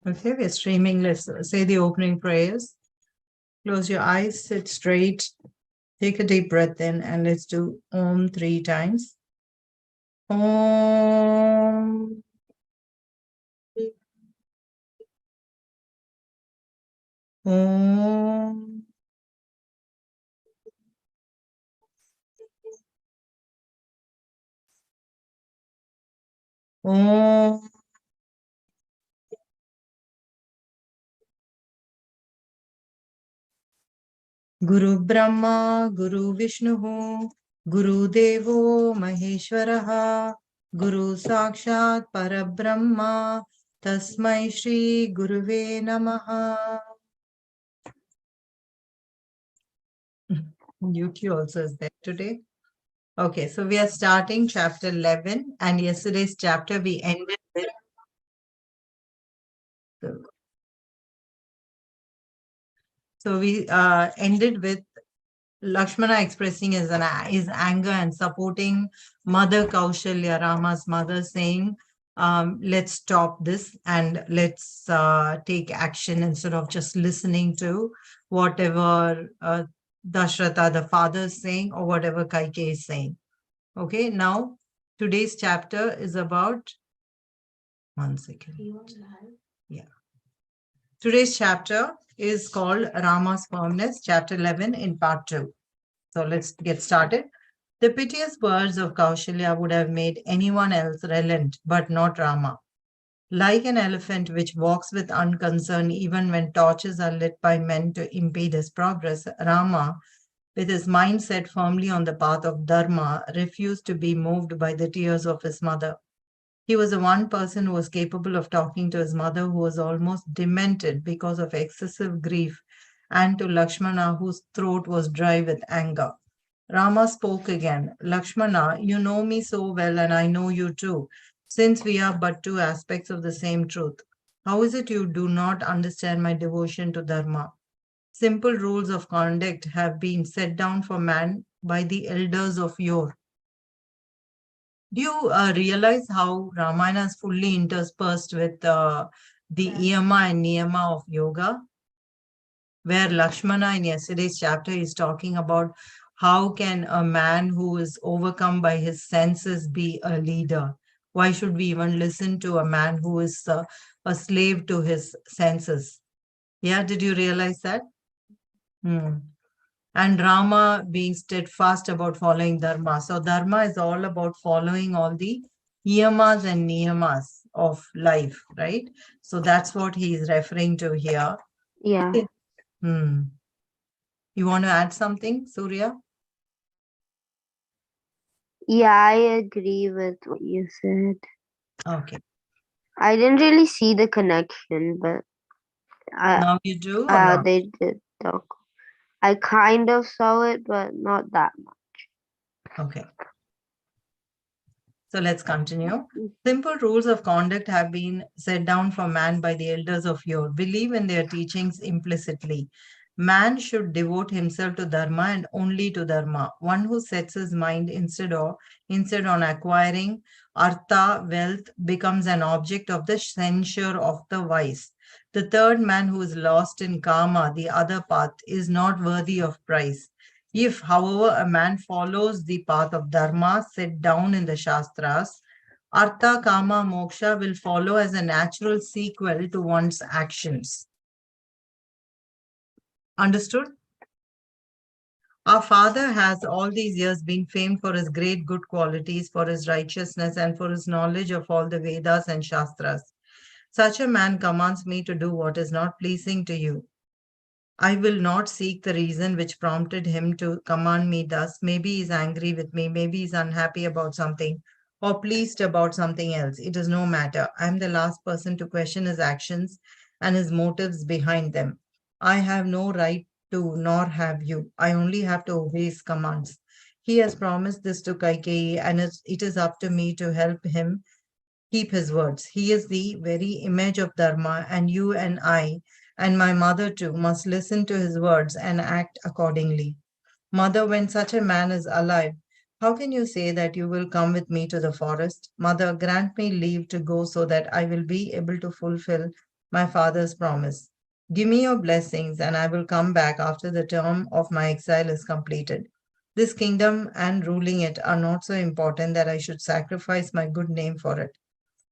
Okay, we're streaming. Let's say the opening prayers. Close your eyes, sit straight, take a deep breath in, and let's do Om 3 times. Om. Om. Om. Guru Brahma, Guru Vishnu, Guru Devo Maheshwaraha, Guru Sakshat Parabrahma, Tasmai Shri Guruve Namaha. YouTube also is there today. Okay, so we are starting chapter 11, and yesterday's chapter we ended with. So we ended with Lakshmana expressing his anger and supporting Mother Kaushalya, Rama's mother, saying, let's stop this and let's take action instead of just listening to whatever Dashratha, the father, is saying, or whatever Kaikeyi is saying. Okay, now today's chapter is about, one second. Yeah. Today's chapter is called Rama's Firmness, chapter 11 in part 2. So let's get started. The piteous words of Kaushalya would have made anyone else relent, but not Rama. Like an elephant which walks with unconcern even when torches are lit by men to impede his progress, Rama, with his mind set firmly on the path of Dharma, refused to be moved by the tears of his mother. He was the one person who was capable of talking to his mother, who was almost demented because of excessive grief, and to Lakshmana, whose throat was dry with anger. Rama spoke again. Lakshmana, you know me so well, and I know you too, since we are but two aspects of the same truth. How is it you do not understand my devotion to Dharma? Simple rules of conduct have been set down for man by the elders of yore. Do you realize how Ramayana is fully interspersed with the Yama and Niyama of yoga? Where Lakshmana in yesterday's chapter is talking about how can a man who is overcome by his senses be a leader? Why should we even listen to a man who is a slave to his senses? Yeah, did you realize that? And Rama being steadfast about following Dharma. So Dharma is all about following all the yamas and niyamas of life, right? So that's what he is referring to here. Yeah. You want to add something, Surya? Yeah, I agree with what you said. Okay. I didn't really see the connection, but Now you do or not? they did talk. I kind of saw it, but not that much. Okay. So let's continue. Simple rules of conduct have been set down for man by the elders of yore. Believe in their teachings implicitly. Man should devote himself to Dharma and only to Dharma. One who sets his mind instead on acquiring artha, wealth, becomes an object of the censure of the wise. The third man who is lost in Kama, the other path, is not worthy of praise. If, however, a man follows the path of Dharma set down in the Shastras, Artha, Kama, Moksha will follow as a natural sequel to one's actions. Understood? Our father has all these years been famed for his great good qualities, for his righteousness, and for his knowledge of all the Vedas and Shastras. Such a man commands me to do what is not pleasing to you. I will not seek the reason which prompted him to command me thus. Maybe he's angry with me, maybe he's unhappy about something, or pleased about something else. It is no matter. I am the last person to question his actions and his motives behind them. I have no right to, nor have you. I only have to obey his commands. He has promised this to Kaikeyi, and it is up to me to help him keep his words. He is the very image of Dharma, and you and I, and my mother too, must listen to his words and act accordingly. Mother, when such a man is alive, how can you say that you will come with me to the forest? Mother, grant me leave to go so that I will be able to fulfill my father's promise. Give me your blessings, and I will come back after the term of my exile is completed. This kingdom and ruling it are not so important that I should sacrifice my good name for it.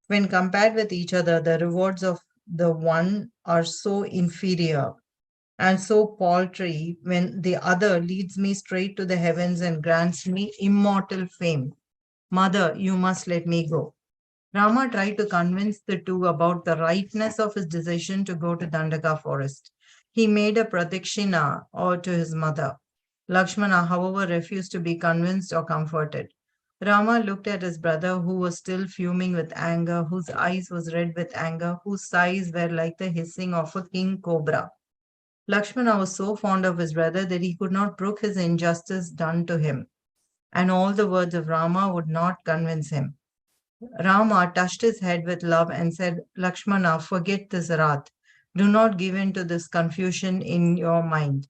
When compared with each other, the rewards of the one are so inferior and so paltry when the other leads me straight to the heavens and grants me immortal fame. Mother, you must let me go. Rama tried to convince the two about the rightness of his decision to go to Dandaka forest. He made a pradakshina or to his mother. Lakshmana, however, refused to be convinced or comforted. Rama looked at his brother, who was still fuming with anger, whose eyes was red with anger, whose sighs were like the hissing of a king cobra. Lakshmana was so fond of his brother that he could not brook his injustice done to him, and all the words of Rama would not convince him. Rama touched his head with love and said, Lakshmana, forget this wrath. Do not give in to this confusion in your mind.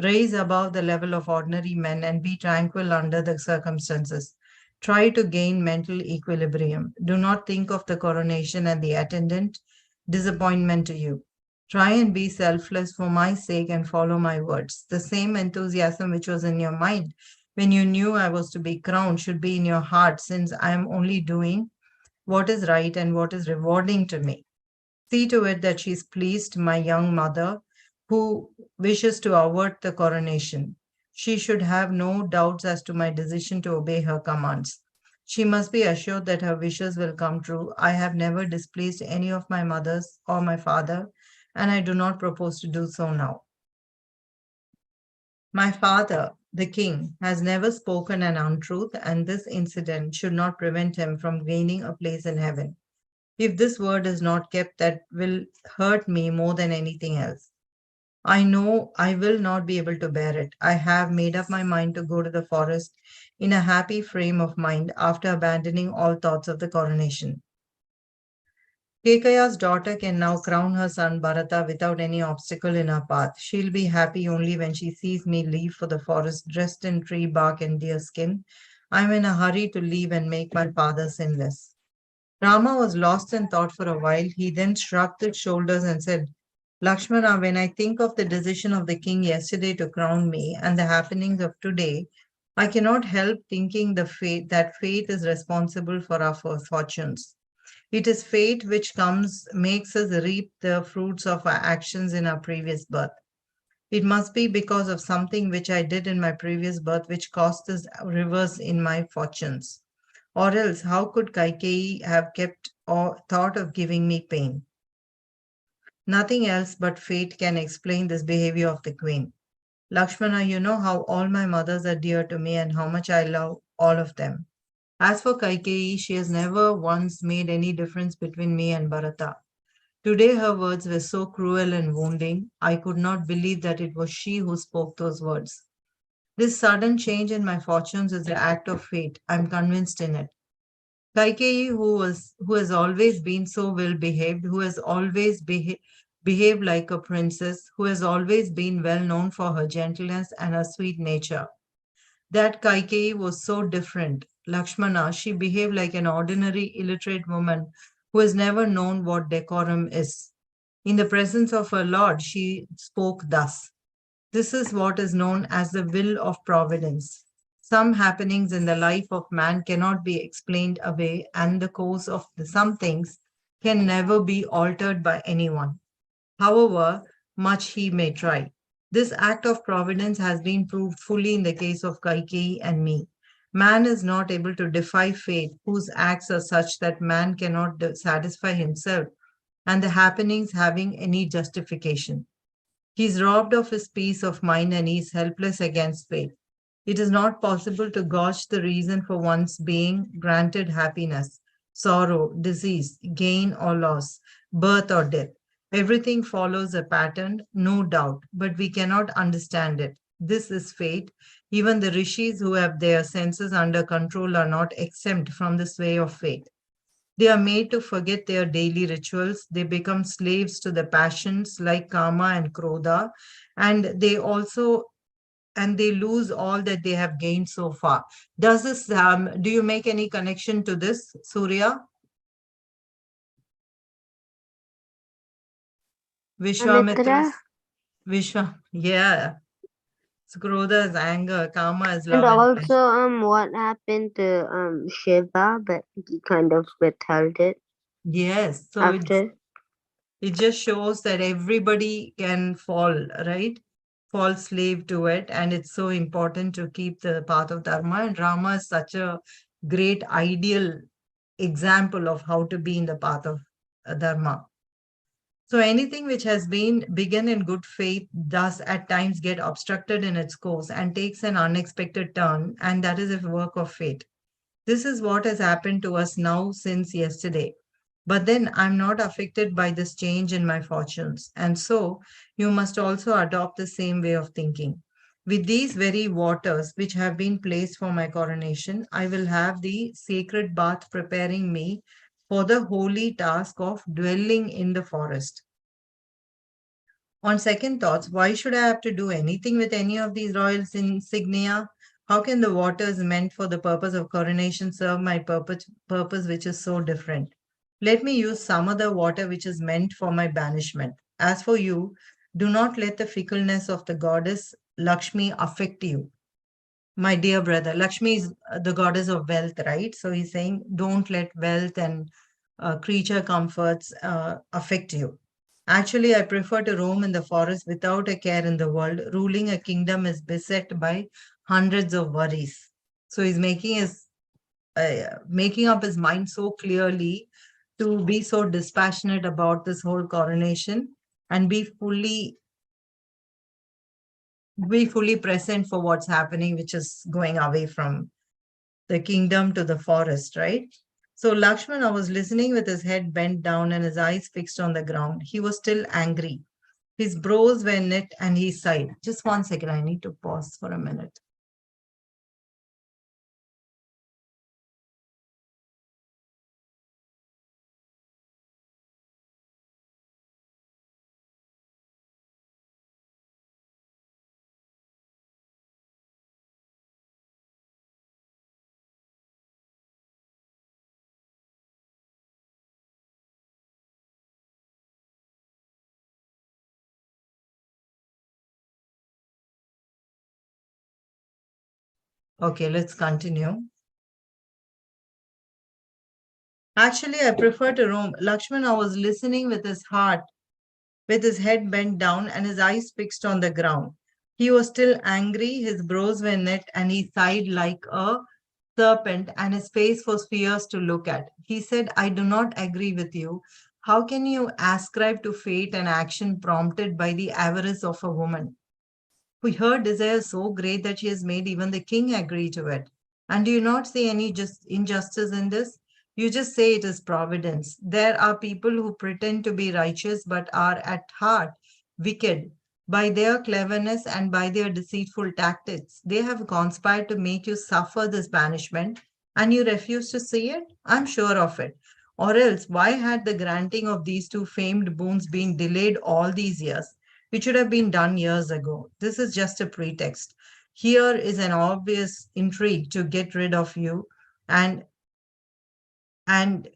Rise above the level of ordinary men and be tranquil under the circumstances. Try to gain mental equilibrium. Do not think of the coronation and the attendant disappointment to you. Try and be selfless for my sake and follow my words. The same enthusiasm which was in your mind when you knew I was to be crowned should be in your heart, since I am only doing what is right and what is rewarding to me. See to it that she is pleased, my young mother, who wishes to avert the coronation. She should have no doubts as to my decision to obey her commands. She must be assured that her wishes will come true. I have never displeased any of my mothers or my father, and I do not propose to do so now. My father, the king, has never spoken an untruth, and this incident should not prevent him from gaining a place in heaven. If this word is not kept, that will hurt me more than anything else. I know I will not be able to bear it. I have made up my mind to go to the forest in a happy frame of mind after abandoning all thoughts of the coronation. Kekaya's daughter can now crown her son Bharata without any obstacle in her path. She'll be happy only when she sees me leave for the forest dressed in tree bark and deer skin. I'm in a hurry to leave and make my father sinless. Rama was lost in thought for a while. He then shrugged his shoulders and said, Lakshmana, when I think of the decision of the king yesterday to crown me and the happenings of today, I cannot help thinking that fate is responsible for our fortunes. It is fate which makes us reap the fruits of our actions in our previous birth. It must be because of something which I did in my previous birth which caused this reverse in my fortunes. Or else, how could Kaikeyi have kept or thought of giving me pain? Nothing else but fate can explain this behavior of the queen. Lakshmana, you know how all my mothers are dear to me and how much I love all of them. As for Kaikeyi, she has never once made any difference between me and Bharata. Today, her words were so cruel and wounding, I could not believe that it was she who spoke those words. This sudden change in my fortunes is the act of fate. I'm convinced in it. Kaikeyi, who has always been so well behaved, who has always behaved like a princess, who has always been well known for her gentleness and her sweet nature. That Kaikeyi was so different. Lakshmana, she behaved like an ordinary illiterate woman who has never known what decorum is. In the presence of her lord, she spoke thus. This is what is known as the will of providence. Some happenings in the life of man cannot be explained away, and the course of some things can never be altered by anyone, however much he may try. This act of providence has been proved fully in the case of Kaikeyi and me. Man is not able to defy fate, whose acts are such that man cannot satisfy himself, and the happenings having any justification. He is robbed of his peace of mind and he is helpless against fate. It is not possible to gauge the reason for one's being granted happiness, sorrow, disease, gain or loss, birth or death. Everything follows a pattern, no doubt, but we cannot understand it. This is fate. Even the rishis who have their senses under control are not exempt from the sway of fate. They are made to forget their daily rituals. They become slaves to the passions like kama and krodha, and they lose all that they have gained so far. Do you make any connection to this, Surya? Amitra. Vishwamitra's Vishwa, yeah. Skrodha is anger, Kama is And love and also, passion. what happened to Shiva, but he kind of withheld it Yes, so after. it just shows that everybody can fall, right? Fall slave to it, and it's so important to keep the path of dharma. And Rama is such a great ideal example of how to be in the path of dharma. So anything which has been begun in good faith does at times get obstructed in its course and takes an unexpected turn, and that is a work of fate. This is what has happened to us now since yesterday. But then I'm not affected by this change in my fortunes. And so you must also adopt the same way of thinking. With these very waters which have been placed for my coronation, I will have the sacred bath preparing me for the holy task of dwelling in the forest. On second thoughts, why should I have to do anything with any of these royal insignia? How can the waters meant for the purpose of coronation serve my purpose which is so different? Let me use some other water which is meant for my banishment. As for you, do not let the fickleness of the goddess Lakshmi affect you. My dear brother, Lakshmi is the goddess of wealth, right? So he's saying, don't let wealth and creature comforts affect you. Actually, I prefer to roam in the forest without a care in the world. Ruling a kingdom is beset by hundreds of worries. So he's making up his mind so clearly to be so dispassionate about this whole coronation and be fully present for what's happening, which is going away from the kingdom to the forest, right? So Lakshmana was listening with his head bent down and his eyes fixed on the ground. He was still angry. His brows were knit and he sighed. Just one second, I need to pause for a minute. Okay, let's continue. Actually, I prefer to roam. Lakshmana was listening with his head bent down and his eyes fixed on the ground. He was still angry, his brows were knit, and he sighed like a serpent, and his face was fierce to look at. He said, I do not agree with you. How can you ascribe to fate an action prompted by the avarice of a woman? Her desire is so great that she has made even the king agree to it. And do you not see any just injustice in this? You just say it is providence. There are people who pretend to be righteous but are at heart wicked. By their cleverness and by their deceitful tactics, they have conspired to make you suffer this banishment, and you refuse to see it? I'm sure of it. Or else, why had the granting of these two famed boons been delayed all these years? It should have been done years ago. This is just a pretext. Here is an obvious intrigue to get rid of you, and and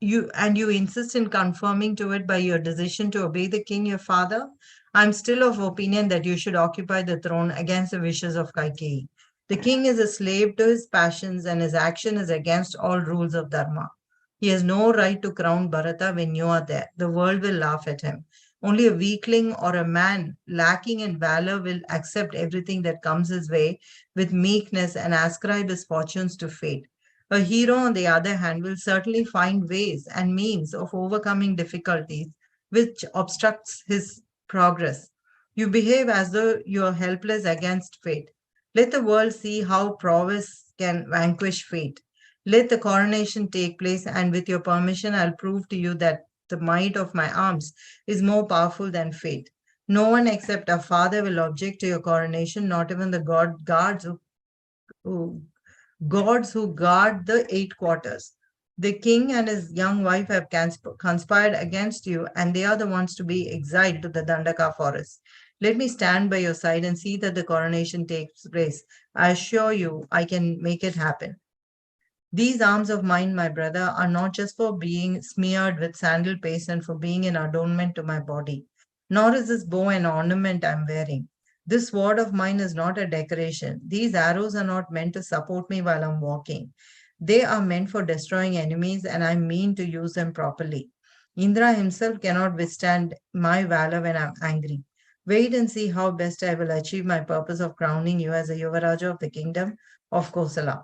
you insist in confirming to it by your decision to obey the king, your father. I'm still of opinion that you should occupy the throne against the wishes of Kaikeyi. The king is a slave to his passions, and his action is against all rules of dharma. He has no right to crown Bharata when you are there. The world will laugh at him. Only a weakling or a man lacking in valor will accept everything that comes his way with meekness and ascribe his fortunes to fate. A hero, on the other hand, will certainly find ways and means of overcoming difficulties which obstructs his progress. You behave as though you are helpless against fate. Let the world see how prowess can vanquish fate. Let the coronation take place, and with your permission, I'll prove to you that the might of my arms is more powerful than fate. No one except our father will object to your coronation, not even the guards who gods who guard the eight quarters. The king and his young wife have conspired against you, and they are the ones to be exiled to the Dandaka forest. Let me stand by your side and see that the coronation takes place. I assure you, I can make it happen. These arms of mine, my brother, are not just for being smeared with sandal paste and for being an adornment to my body. Nor is this bow an ornament I'm wearing. This sword of mine is not a decoration. These arrows are not meant to support me while I'm walking. They are meant for destroying enemies, and I mean to use them properly. Indra himself cannot withstand my valor when I'm angry. Wait and see how best I will achieve my purpose of crowning you as a Yuvaraja of the kingdom of Kosala.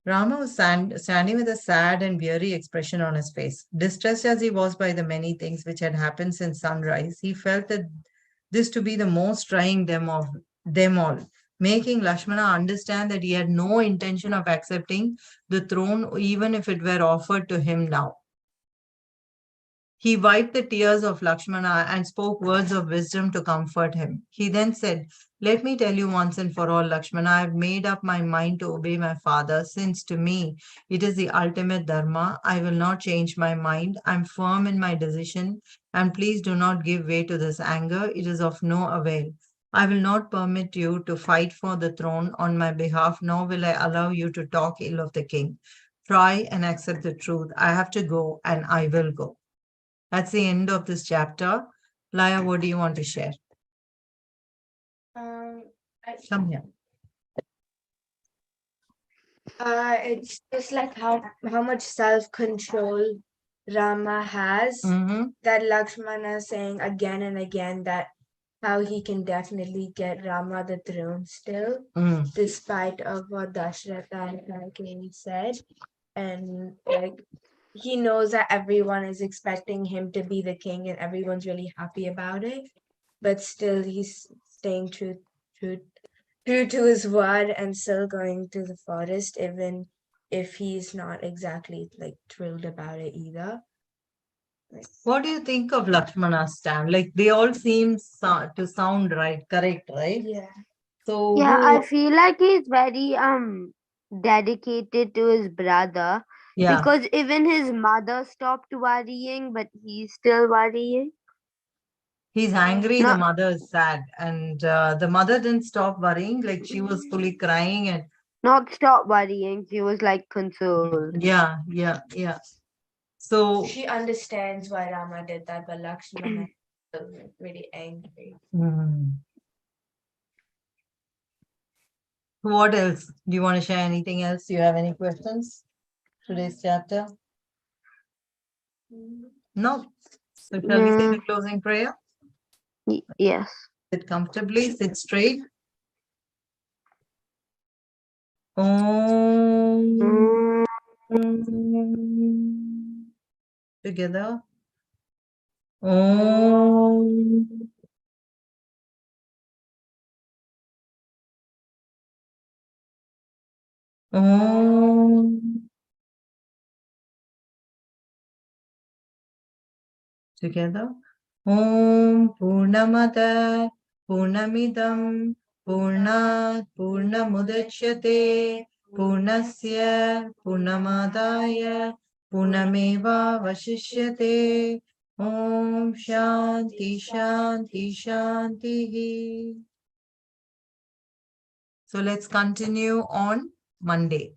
Rama was standing with a sad and weary expression on his face. Distressed as he was by the many things which had happened since sunrise, he felt that this to be the most trying of them all, making Lakshmana understand that he had no intention of accepting the throne even if it were offered to him now. He wiped the tears of Lakshmana and spoke words of wisdom to comfort him. He then said, "Let me tell you once and for all, Lakshmana, I have made up my mind to obey my father, since to me it is the ultimate dharma. I will not change my mind. I am firm in my decision, and please do not give way to this anger. It is of no avail. I will not permit you to fight for the throne on my behalf, nor will I allow you to talk ill of the king. Try and accept the truth. I have to go, and I will go." That's the end of this chapter. Laya, what do you want to share? Um, Come here. it's just like how much self-control Rama has, that Lakshmana is saying again and again that how he can definitely get Rama the throne still, despite of what Dashratha and Kaikeyi said. And like he knows that everyone is expecting him to be the king and everyone's really happy about it, but still he's staying true to his word and still going to the forest, even if he's not exactly like thrilled about it either. What do you think of Lakshmana's stand? Like they all seem to sound right, correct, right? Yeah. So Yeah, I who? feel like he's very dedicated to his brother, Yeah, because even his mother stopped worrying, but he's still worrying. he's angry. The Not mother is sad, and the mother didn't stop worrying. Like she was fully crying, and not stop worrying. She was like consoled. yeah. So She understands why Rama did that, but Lakshmana is really angry. What else? Do you want to share anything else? Do you have any questions? Today's chapter? No. So shall we say the closing prayer? Yes. Sit comfortably, sit straight. Om. Together. Om. Om. Together. Om Purnamada Purnamidam Purnat Purnamudachyate Purnasya Purnamadaya Purnameva Vashishyate. Om Shanti Shanti Shanti. So let's continue on Monday.